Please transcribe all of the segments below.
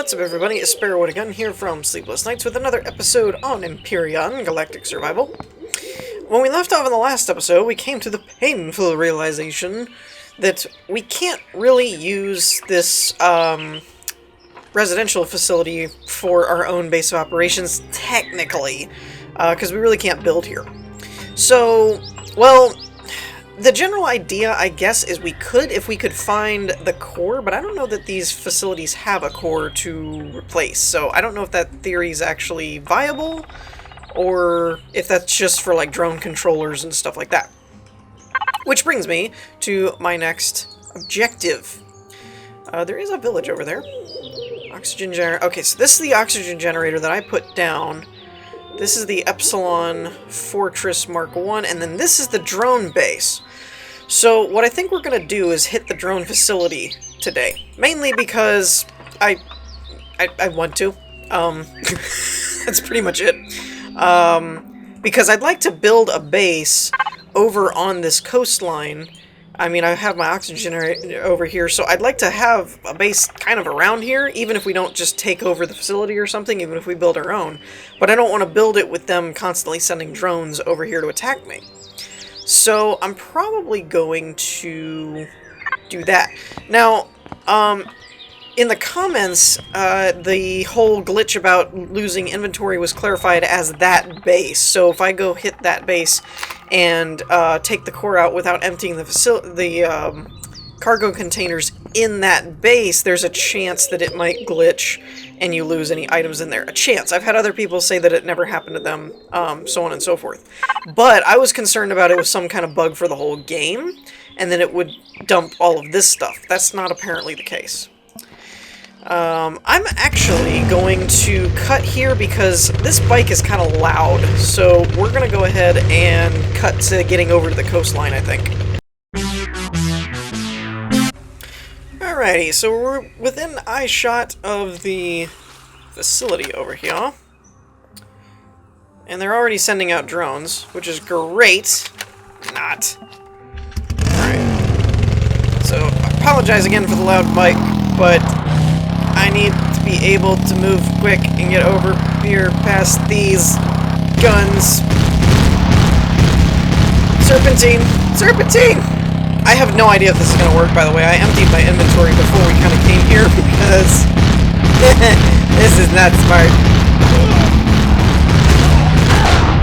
What's up, everybody? It's Sparrowwood again here from Sleepless Nights with another episode on Empyrion, Galactic Survival. When we left off in the last episode, we came to the painful realization that we can't really use this residential facility for our own base of operations, technically, because we really can't build here. So, well, the general idea, I guess, is we could if we could find the core, but I don't know that these facilities have a core to replace, so I don't know if that theory is actually viable, or if that's just for, like, drone controllers and stuff like that. Which brings me to my next objective. There is a village over there. Oxygen generator. Okay, so this is the oxygen generator that I put down. This is the Epsilon Fortress Mark 1, and then this is the drone base. So what I think we're going to do is hit the drone facility today. Mainly because I want to. That's pretty much it. Because I'd like to build a base over on this coastline. I mean, I have my oxygen generator over here, so I'd like to have a base kind of around here, even if we don't just take over the facility or something, even if we build our own. But I don't want to build it with them constantly sending drones over here to attack me. So I'm probably going to do that. Now, in the comments, the whole glitch about losing inventory was clarified as that base. So if I go hit that base and take the core out without emptying the cargo containers in that base, there's a chance that it might glitch and you lose any items in there. A chance. I've had other people say that it never happened to them, so on and so forth. But I was concerned about it was some kind of bug for the whole game, and then it would dump all of this stuff. That's not apparently the case. I'm actually going to cut here because this bike is kind of loud, so we're going to go ahead and cut to getting over to the coastline, I think. Alrighty, so we're within eyeshot of the facility over here. And they're already sending out drones, which is great. Not. Alright. So, I apologize again for the loud bike, but I need to be able to move quick and get over here past these guns. Serpentine! Serpentine! I have no idea if this is going to work, by the way. I emptied my inventory before we kind of came here because this is not smart.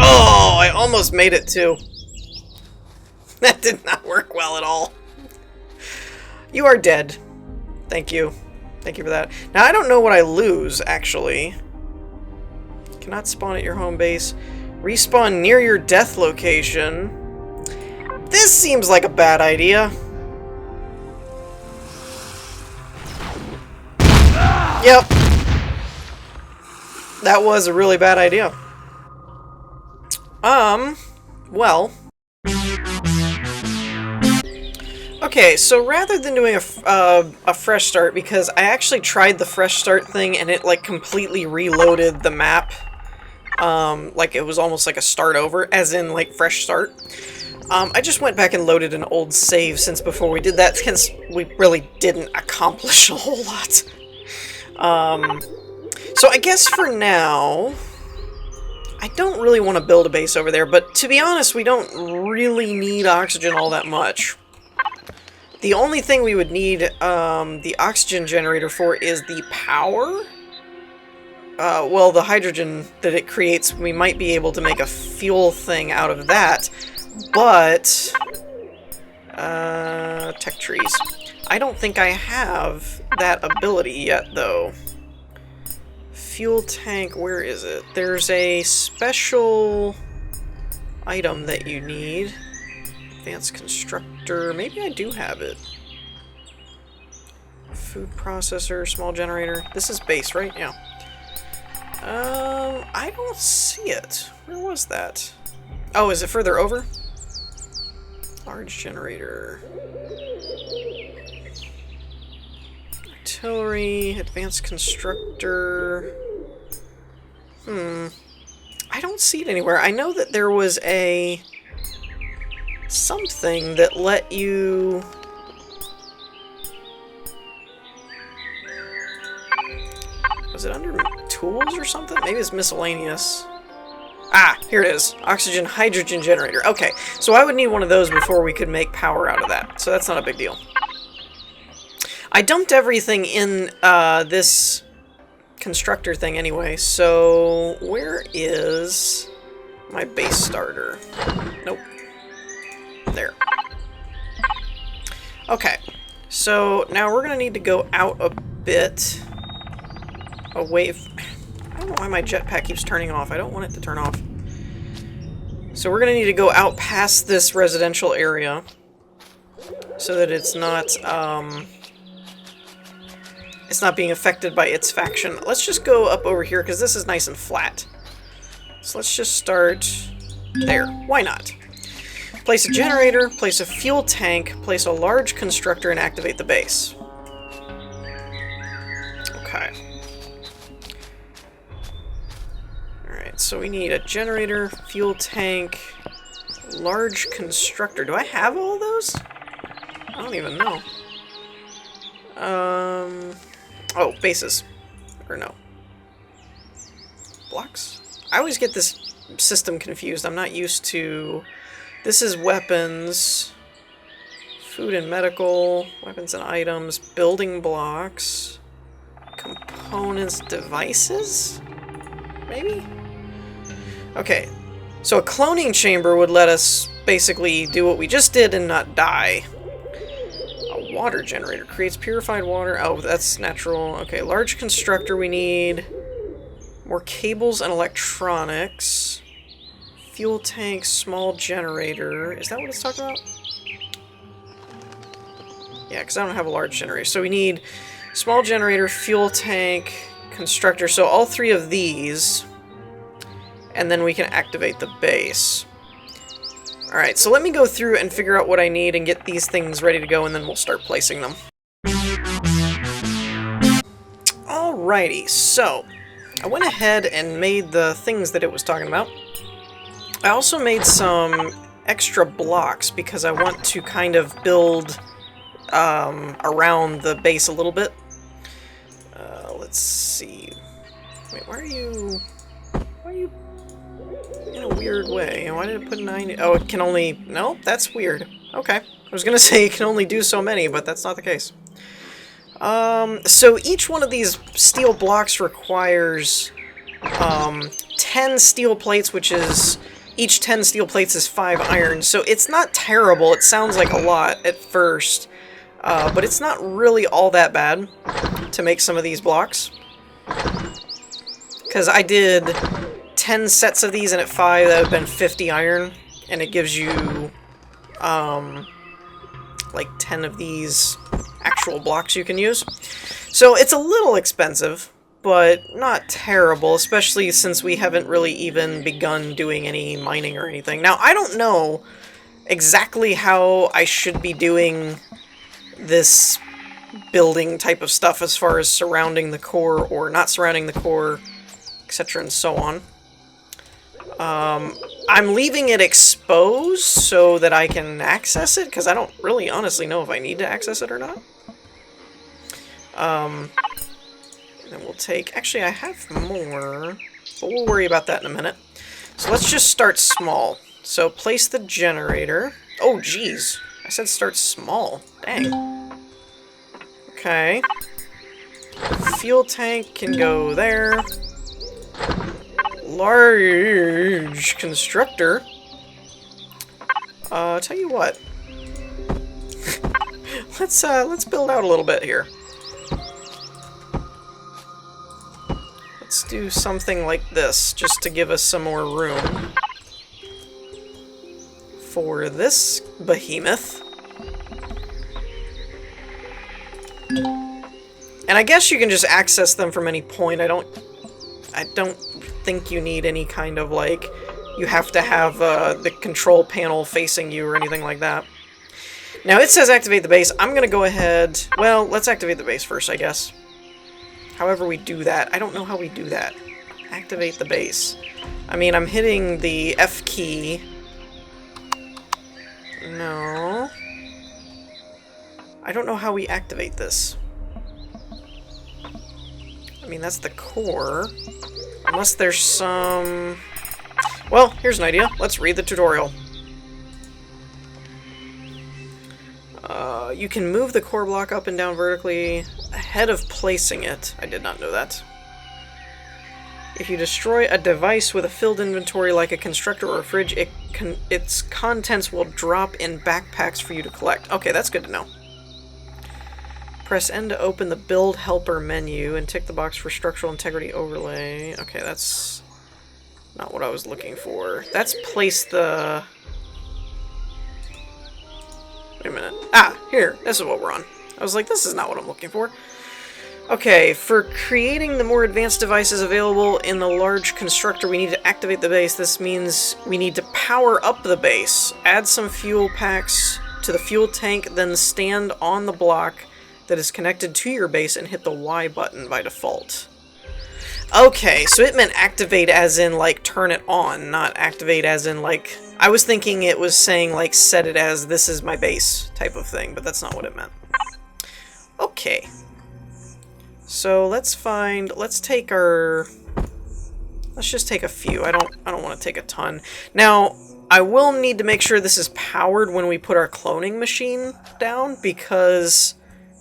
Oh, I almost made it too. That did not work well at all. You are dead. Thank you. Thank you for that. Now, I don't know what I lose, actually. Cannot spawn at your home base. Respawn near your death location. This seems like a bad idea. Yep. That was a really bad idea. Well. Okay, so rather than doing a fresh start, because I actually tried the fresh start thing and it like completely reloaded the map. Like it was almost like a start over, as in like fresh start. I just went back and loaded an old save since before we did that, since we really didn't accomplish a whole lot. So I guess for now, I don't really want to build a base over there, but to be honest, we don't really need oxygen all that much. The only thing we would need the oxygen generator for is the power. Well, the hydrogen that it creates, we might be able to make a fuel thing out of that. But, tech trees. I don't think I have that ability yet, though. Fuel tank, where is it? There's a special item that you need. Advanced constructor, maybe I do have it. Food processor, small generator. This is base, right? Yeah. I don't see it. Where was that? Oh, is it further over? Large generator. Artillery, advanced constructor. I don't see it anywhere. I know that there was a something that let you it under tools or something? Maybe it's miscellaneous. Ah, here it is. Oxygen hydrogen generator. Okay, so I would need one of those before we could make power out of that. So that's not a big deal. I dumped everything in this constructor thing anyway, so where is my base starter? Nope. There. Okay, so now we're gonna need to go out a bit away. I don't know why my jetpack keeps turning off. I don't want it to turn off. So we're gonna need to go out past this residential area so that it's not being affected by its faction. Let's just go up over here because this is nice and flat. So let's just start there. Why not? Place a generator, place a fuel tank, place a large constructor, and activate the base. Okay. Alright, so we need a generator, fuel tank, large constructor. Do I have all those? I don't even know. Oh, bases. Or no. Blocks? I always get this system confused. I'm not used to... This is weapons, food and medical, weapons and items, building blocks, components, devices? Maybe? Okay, so a cloning chamber would let us basically do what we just did and not die. A water generator creates purified water. Oh, that's natural. Okay, large constructor we need. More cables and electronics. Fuel tank, small generator. Is that what it's talking about? Yeah, because I don't have a large generator. So we need small generator, fuel tank, constructor. So all three of these. And then we can activate the base. Alright, so let me go through and figure out what I need and get these things ready to go, and then we'll start placing them. Alrighty, so I went ahead and made the things that it was talking about. I also made some extra blocks because I want to kind of build around the base a little bit. Let's see. Wait, why are you in a weird way? Why did it put 9? Oh, it can only... No, that's weird. Okay. I was gonna say it can only do so many, but that's not the case. So each one of these steel blocks requires 10 steel plates, which is... Each 10 steel plates is 5 iron, so it's not terrible. It sounds like a lot at first, but it's not really all that bad to make some of these blocks. Because I did 10 sets of these, and at 5 that would have been 50 iron, and it gives you like 10 of these actual blocks you can use. So it's a little expensive, but not terrible, especially since we haven't really even begun doing any mining or anything. Now, I don't know exactly how I should be doing this building type of stuff as far as surrounding the core or not surrounding the core, etc. and so on. I'm leaving it exposed so that I can access it, because I don't really honestly know if I need to access it or not. And we'll take... Actually, I have more, but we'll worry about that in a minute. So let's just start small. So place the generator. Oh, geez. I said start small. Dang. Okay. Fuel tank can go there. Large constructor. Tell you what. Let's build out a little bit here. Let's do something like this, just to give us some more room for this behemoth. And I guess you can just access them from any point. I don't think you need any kind of, like, you have to have the control panel facing you or anything like that. Now, it says activate the base. I'm going to go ahead... Well, let's activate the base first, I guess. However we do that. I don't know how we do that. Activate the base. I mean, I'm hitting the F key. No. I don't know how we activate this. I mean, that's the core. Unless there's some... Well, here's an idea. Let's read the tutorial. You can move the core block up and down vertically ahead of placing it. I did not know that. If you destroy a device with a filled inventory like a constructor or a fridge, its contents will drop in backpacks for you to collect. Okay, that's good to know. Press N to open the Build Helper menu and tick the box for Structural Integrity Overlay. Okay, that's not what I was looking for. That's place the... Wait a minute. Ah, here. This is what we're on. I was like, this is not what I'm looking for. Okay, for creating the more advanced devices available in the large constructor, we need to activate the base. This means we need to power up the base. Add some fuel packs to the fuel tank, then stand on the block that is connected to your base and hit the Y button by default. Okay, so it meant activate as in, like, turn it on, not activate as in, like... I was thinking it was saying, like, set it as this is my base type of thing, but that's not what it meant. Okay. So let's take our... Let's just take a few. I don't want to take a ton. Now, I will need to make sure this is powered when we put our cloning machine down, because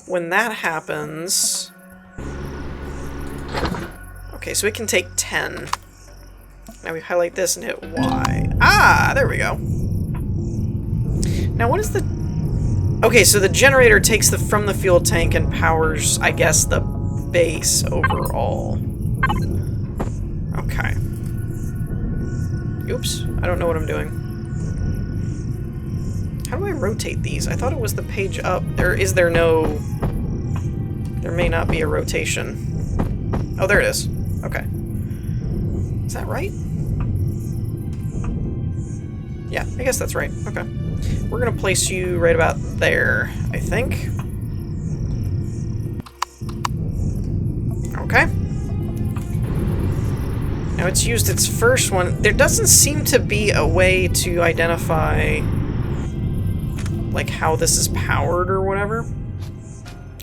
when that happens... Okay, so we can take 10. Now we highlight this and hit Y. Ah, there we go. Now what is the... Okay, so the generator takes from the fuel tank and powers, I guess, the base overall. Okay. Oops, I don't know what I'm doing. How do I rotate these? I thought it was the page up. There no... There may not be a rotation. Oh, there it is. Okay. Is that right? Yeah, I guess that's right. Okay. We're gonna place you right about there, I think. Okay. Now it's used its first one. There doesn't seem to be a way to identify, like, how this is powered or whatever.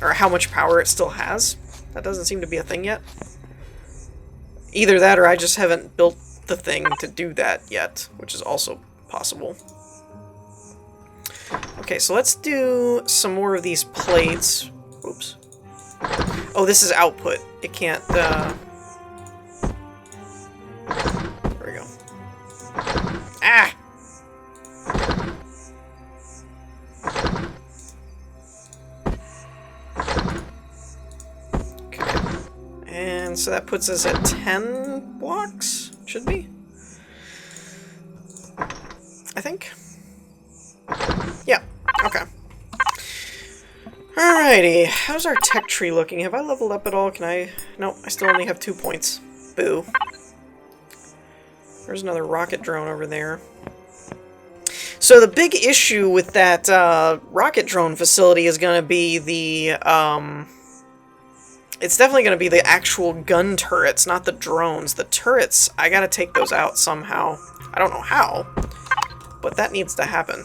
Or how much power it still has. That doesn't seem to be a thing yet. Either that or I just haven't built the thing to do that yet, which is also possible. Okay, so let's do some more of these plates. Oops. Oh, this is output. It can't, There we go. Ah! And so that puts us at 10 blocks, should be? I think. Yeah, okay. Alrighty, how's our tech tree looking? Have I leveled up at all? Can I... Nope, I still only have 2 points. Boo. There's another rocket drone over there. So the big issue with that rocket drone facility is going to be the... It's definitely going to be the actual gun turrets, not the drones. The turrets, I gotta take those out somehow. I don't know how, but that needs to happen.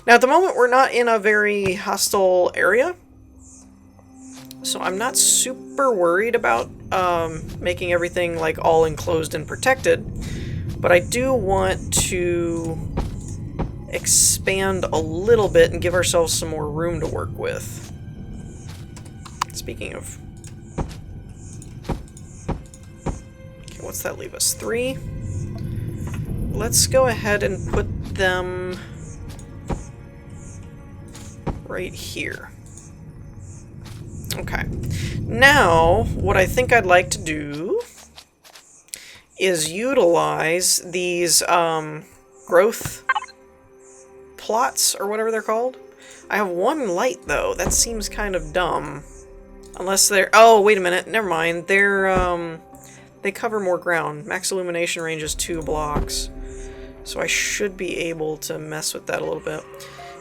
Now, at the moment, we're not in a very hostile area, so I'm not super worried about making everything, like, all enclosed and protected, but I do want to expand a little bit and give ourselves some more room to work with. Speaking of... What's that leave us? 3? Let's go ahead and put them right here. Okay. Now, what I think I'd like to do is utilize these growth plots, or whatever they're called. I have 1 light, though. That seems kind of dumb. Unless they're... Oh, wait a minute. Never mind. They're, they cover more ground. Max illumination range is 2 blocks. So I should be able to mess with that a little bit.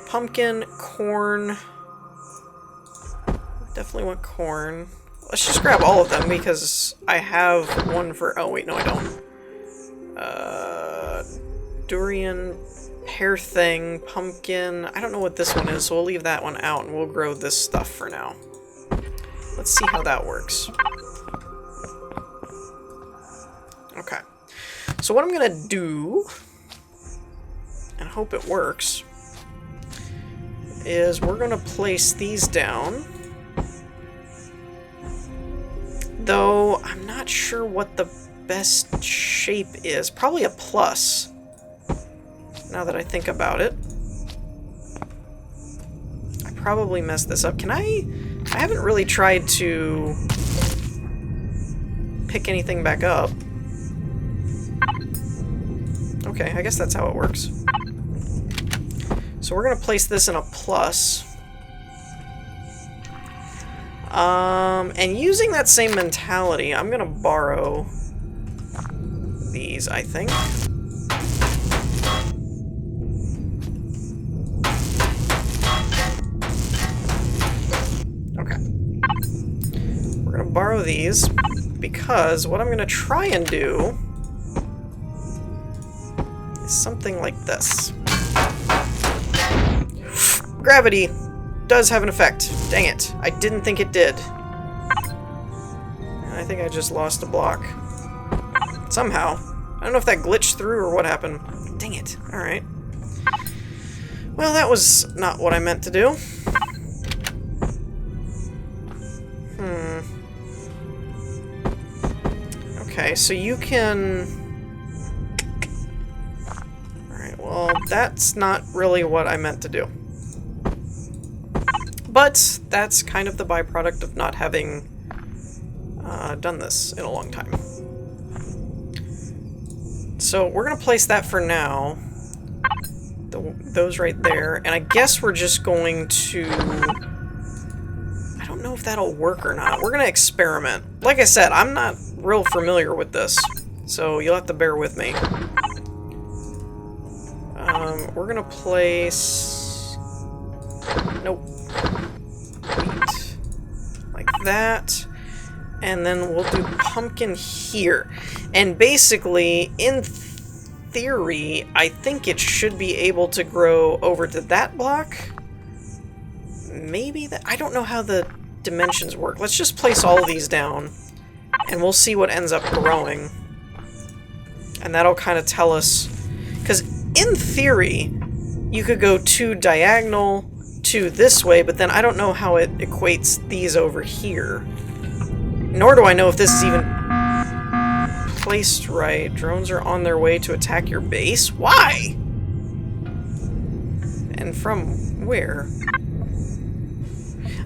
Pumpkin, corn. Definitely want corn. Let's just grab all of them because I have 1 for... Oh, wait, no, I don't. Durian, pear thing, pumpkin. I don't know what this one is, so we'll leave that one out and we'll grow this stuff for now. Let's see how that works. So what I'm gonna do, and hope it works, is we're gonna place these down. Though, I'm not sure what the best shape is. Probably a plus, now that I think about it. I probably messed this up. Can I haven't really tried to pick anything back up. Okay, I guess that's how it works. So we're gonna place this in a plus. And using that same mentality, I'm gonna borrow these, I think. Okay. We're gonna borrow these, because what I'm gonna try and do is something like this. Gravity does have an effect. Dang it. I didn't think it did. And I think I just lost a block. Somehow. I don't know if that glitched through or what happened. Dang it. Alright. Well, that was not what I meant to do. Okay, so you can... Alright, well, that's not really what I meant to do. But that's kind of the byproduct of not having done this in a long time. So we're going to place that for now. Those right there. And I guess we're just going to... I don't know if that'll work or not. We're going to experiment. Like I said, I'm not real familiar with this, so you'll have to bear with me. We're going to place... Nope. Wheat. Like that. And then we'll do pumpkin here. And basically, in theory, I think it should be able to grow over to that block. Maybe that... I don't know how the dimensions work. Let's just place all of these down, and we'll see what ends up growing. And that'll kind of tell us... Because in theory, you could go 2 diagonal, 2 this way, but then I don't know how it equates these over here. Nor do I know if this is even placed right. Drones are on their way to attack your base? Why? And from where?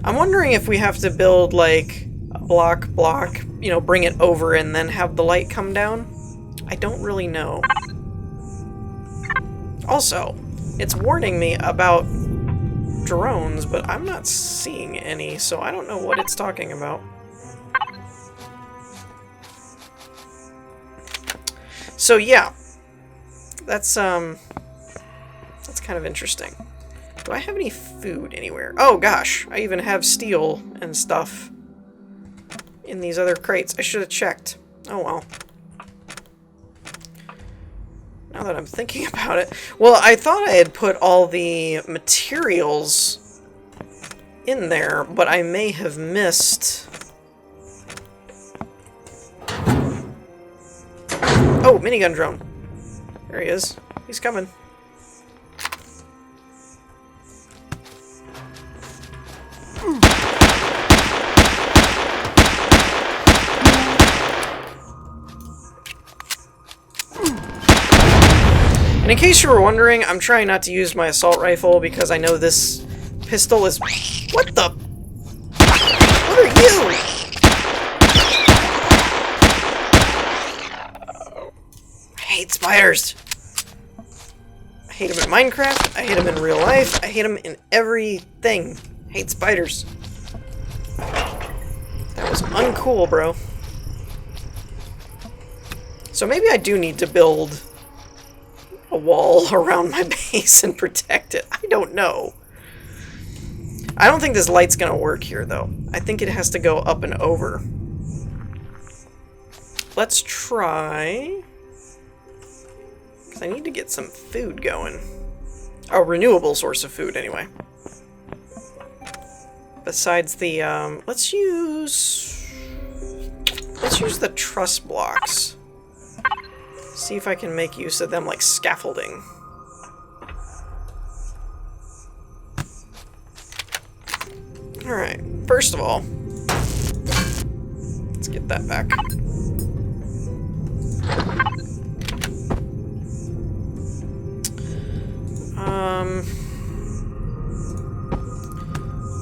I'm wondering if we have to build, like, a block, you know, bring it over and then have the light come down. I don't really know. Also, it's warning me about drones, but I'm not seeing any, so I don't know what it's talking about. So yeah, that's kind of interesting. Do I have any food anywhere? Oh gosh, I even have steel and stuff in these other crates. I should have checked. Oh well. Now that I'm thinking about it. Well, I thought I had put all the materials in there, but I may have missed... Oh, minigun drone. There he is. He's coming. And in case you were wondering, I'm trying not to use my assault rifle because I know this pistol is... What the... What are you? I hate spiders. I hate them in Minecraft. I hate them in real life. I hate them in everything. I hate spiders. That was uncool, bro. So maybe I do need to build a wall around my base and protect it. I don't know. I don't think this light's gonna work here, though. I think it has to go up and over. Let's try... I need to get some food going. A renewable source of food, anyway. Besides the, let's use the truss blocks. See if I can make use of them like scaffolding. Alright, first of all, let's get that back.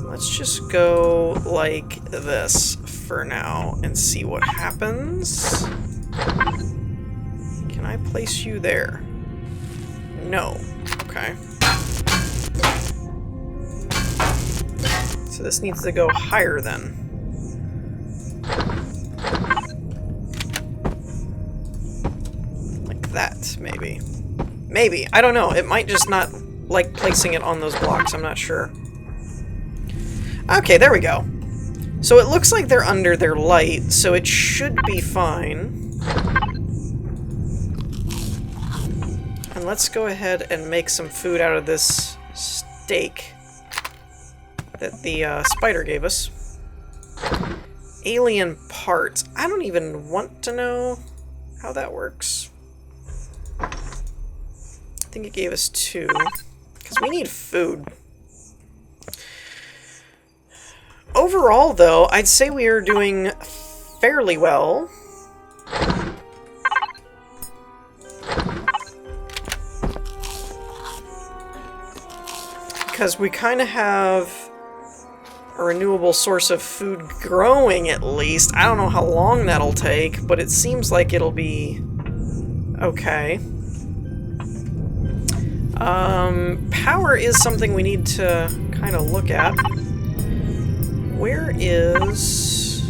Let's just go like this for now and see what happens. Can I place you there? No. Okay. So this needs to go higher then. Like that, maybe. Maybe. I don't know. It might just not like placing it on those blocks. I'm not sure. Okay, there we go. So it looks like they're under their light, so it should be fine. And let's go ahead and make some food out of this steak that the spider gave us. Alien parts. I don't even want to know how that works. I think it gave us 2. Because we need food. Overall, though, I'd say we are doing fairly well. Because we kind of have a renewable source of food growing, at least. I don't know how long that'll take, but it seems like it'll be okay. Power is something we need to kind of look at. Where is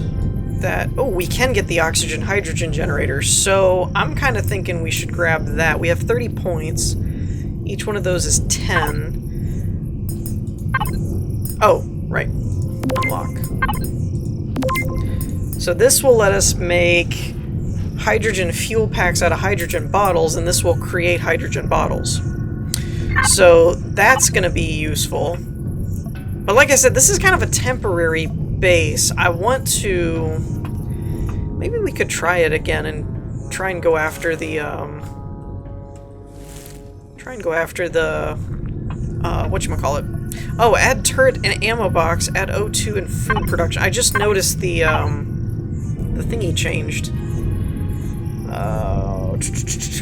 that? Oh, we can get the oxygen-hydrogen generator, so I'm kind of thinking we should grab that. We have 30 points. Each one of those is 10. Oh, right. Unlock. So this will let us make hydrogen fuel packs out of hydrogen bottles, and this will create hydrogen bottles. So that's going to be useful. But like I said, this is kind of a temporary base. I want to... Maybe we could try it again and try and go after the, whatchamacallit. Oh, add turret and ammo box, add O2 and food production. I just noticed the thingy changed.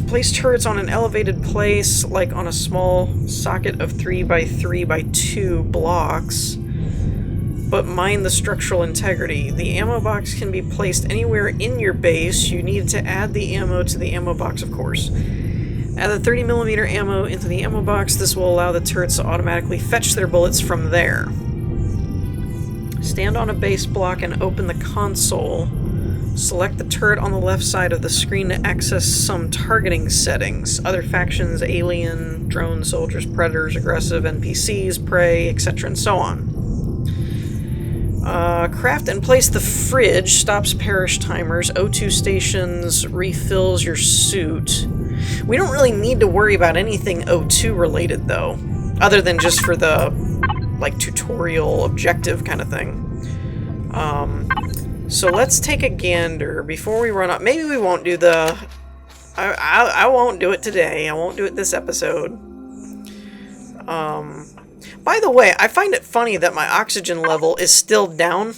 Place turrets on an elevated place, like on a small socket of 3x3x2 blocks, but mine the structural integrity. The ammo box can be placed anywhere in your base. You need to add the ammo to the ammo box, of course. Add the 30mm ammo into the ammo box. This will allow the turrets to automatically fetch their bullets from there. Stand on a base block and open the console. Select the turret on the left side of the screen to access some targeting settings. Other factions, alien, drone, soldiers, predators, aggressive, NPCs, prey, etc. and so on. Craft and place the fridge, stops perish timers, O2 stations, refills your suit. We don't really need to worry about anything O2 related, though, other than just for the, like, tutorial objective kind of thing. So let's take a gander before we run up. Maybe we won't do the... I won't do it today. I won't do it this episode. By the way, I find it funny that my oxygen level is still down.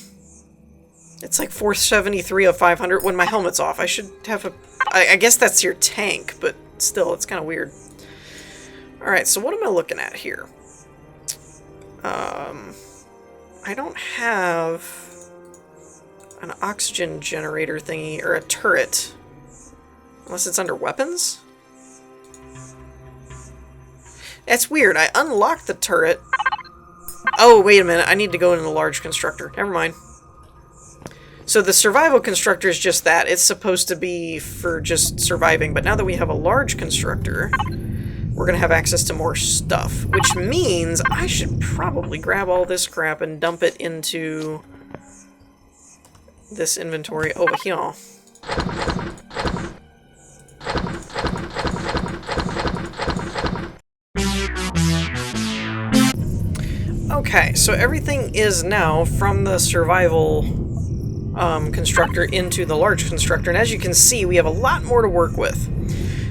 It's like 473 of 500 when my helmet's off. I should have a... I guess that's your tank, but still, it's kind of weird. Alright, so what am I looking at here? I don't have an oxygen generator thingy, or a turret. Unless it's under weapons? That's weird. I unlocked the turret. Oh, wait a minute. I need to go into the large constructor. Never mind. So the survival constructor is just that. It's supposed to be for just surviving, but now that we have a large constructor, we're going to have access to more stuff, which means I should probably grab all this crap and dump it into this inventory over here. Okay, so everything is now from the survival constructor into the large constructor, and as you can see, we have a lot more to work with.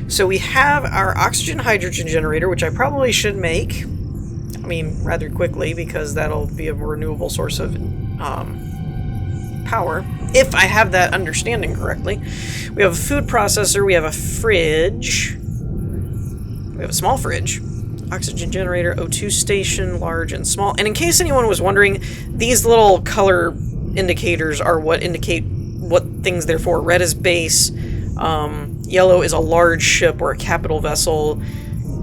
So we have our oxygen-hydrogen generator, which I probably should make. I mean, rather quickly, because that'll be a renewable source of power, if I have that understanding correctly. We have a food processor, we have a fridge, we have a small fridge, oxygen generator, O2 station, large and small. And in case anyone was wondering, these little color indicators are what indicate what things they're for. Red is base, yellow is a large ship or a capital vessel,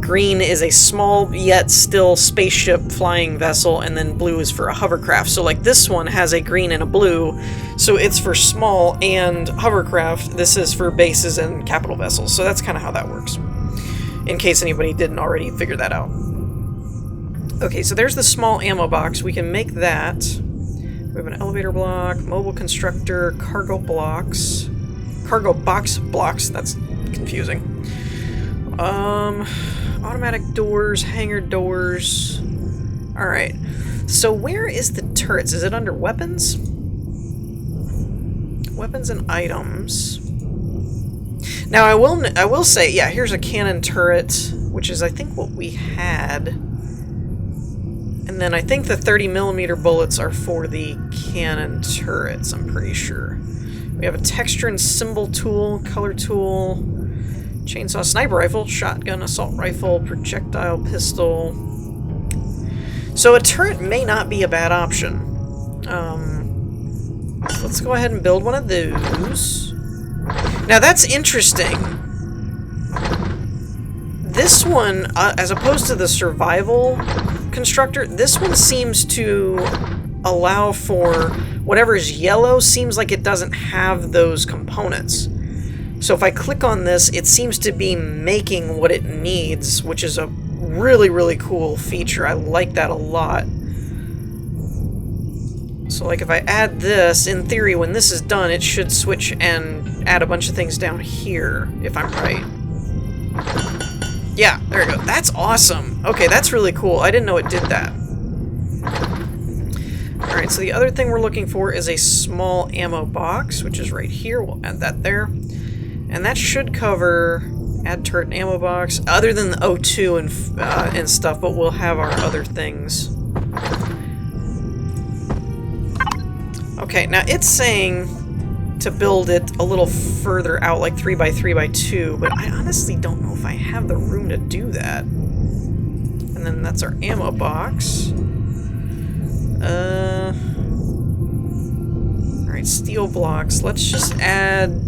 green is a small yet still spaceship flying vessel, and then blue is for a hovercraft. So like this one has a green and a blue, so it's for small and hovercraft. This is for bases and capital vessels. So that's kind of how that works, in case anybody didn't already figure that out. Okay, so there's the small ammo box. We can make that. We have an elevator block, mobile constructor, cargo blocks, cargo box blocks. That's confusing. Automatic doors, hangar doors. Alright, so where is the turrets? Is it under weapons? Weapons and items. Now I will say, yeah, here's a cannon turret, which is I think what we had. And then I think the 30mm bullets are for the cannon turrets, I'm pretty sure. We have a texture and symbol tool, color tool, chainsaw, sniper rifle, shotgun, assault rifle, projectile pistol. So a turret may not be a bad option. Let's go ahead and build one of those. Now that's interesting. This one, as opposed to the survival constructor, this one seems to allow for whatever's yellow. Seems like it doesn't have those components. So if I click on this, it seems to be making what it needs, which is a really, really cool feature. I like that a lot. So like if I add this, in theory, when this is done, it should switch and add a bunch of things down here, if I'm right. Yeah, there we go. That's awesome. Okay, that's really cool. I didn't know it did that. Alright, so the other thing we're looking for is a small ammo box, which is right here. We'll add that there. And that should cover add turret and ammo box, other than the O2 and stuff, but we'll have our other things. Okay, now it's saying to build it a little further out, like 3x3x2, but I honestly don't know if I have the room to do that. And then that's our ammo box. Alright, steel blocks. Let's just add...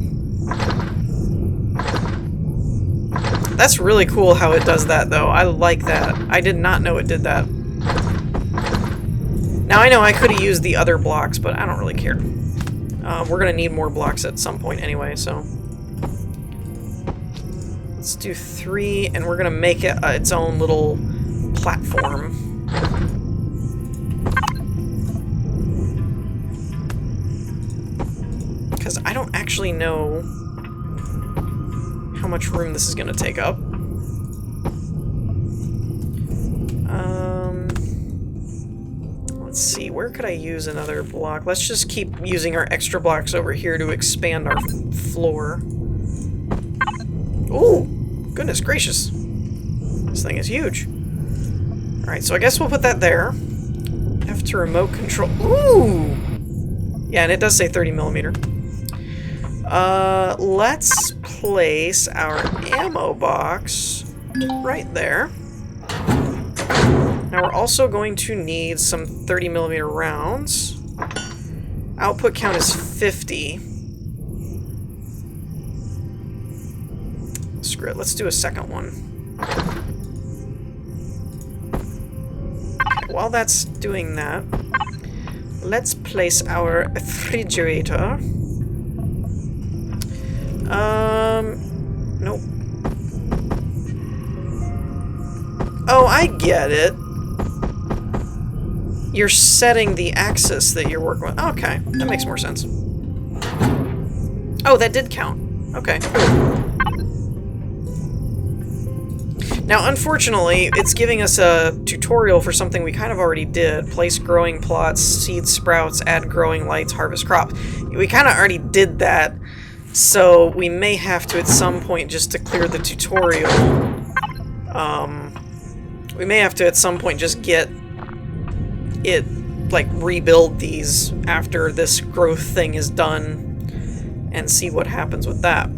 That's really cool how it does that, though. I like that. I did not know it did that. Now, I know I could have used the other blocks, but I don't really care. We're going to need more blocks at some point anyway, so... Let's do 3, and we're going to make it its own little platform. Because I don't actually know how much room this is going to take up. Let's see, where could I use another block? Let's just keep using our extra blocks over here to expand our floor. Ooh, goodness gracious. This thing is huge. Alright, so I guess we'll put that there. F to remote control. Ooh! Yeah, and it does say 30mm. Let's place our ammo box right there. Now we're also going to need some 30mm rounds. Output count is 50. Screw it, let's do a second one. Okay, while that's doing that, let's place our refrigerator. Nope. Oh, I get it. You're setting the axis that you're working with. Okay, that makes more sense. Oh, that did count. Okay. Now, unfortunately, it's giving us a tutorial for something we kind of already did. Place growing plots, seed sprouts, add growing lights, harvest crops. We kind of already did that. So we may have to at some point, just to clear the tutorial, we may have to at some point just get it, like, rebuild these after this growth thing is done and see what happens with that.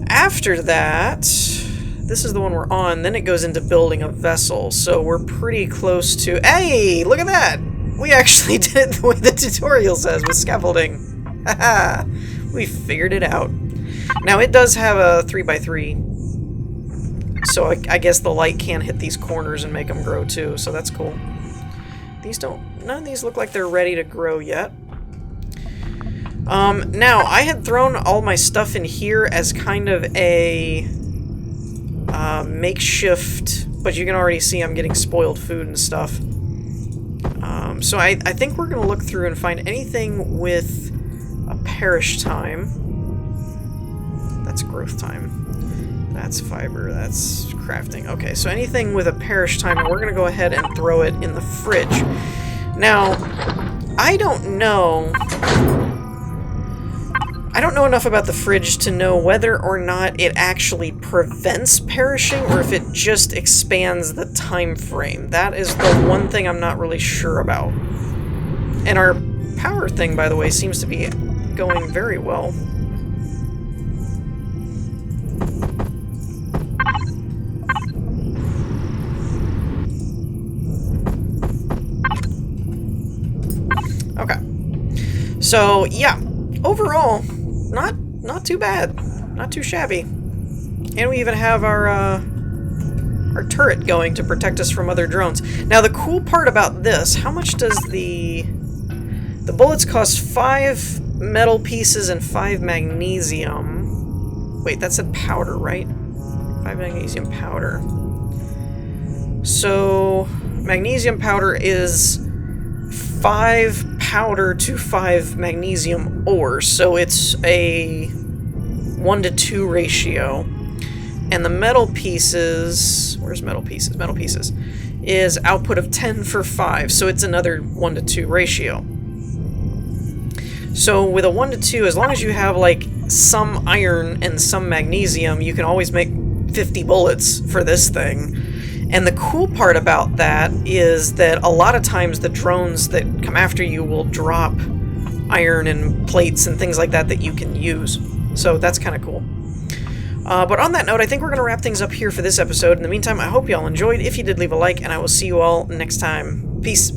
After that, this is the one we're on, then it goes into building a vessel, so we're pretty close to... Hey! Look at that! We actually did it the way the tutorial says, with scaffolding. Haha! We figured it out. Now, it does have a 3x3, so I guess the light can hit these corners and make them grow too, so that's cool. These don't... None of these look like they're ready to grow yet. Now, I had thrown all my stuff in here as kind of a makeshift, but you can already see I'm getting spoiled food and stuff. So I think we're going to look through and find anything with a perish time. That's growth time. That's fiber. That's crafting. Okay, so anything with a perish time, we're going to go ahead and throw it in the fridge. Now, I don't know enough about the fridge to know whether or not it actually prevents perishing or if it just expands the time frame. That is the one thing I'm not really sure about. And our power thing, by the way, seems to be going very well. Okay. So, yeah. Overall, not too bad. Not too shabby. And we even have our turret going to protect us from other drones. Now, the cool part about this, how much does the bullets cost? 5 metal pieces and 5 magnesium. Wait, that's a powder, right? 5 magnesium powder. So, magnesium powder is 5 powder to 5 magnesium ore, so it's a 1-to-2 ratio. And the metal pieces... Where's metal pieces? Metal pieces is output of 10 for 5, so it's another 1-to-2 ratio. So with a 1-to-2, as long as you have, like, some iron and some magnesium, you can always make 50 bullets for this thing. And the cool part about that is that a lot of times the drones that come after you will drop iron and plates and things like that that you can use. So that's kind of cool. But on that note, I think we're going to wrap things up here for this episode. In the meantime, I hope you all enjoyed. If you did, leave a like, and I will see you all next time. Peace.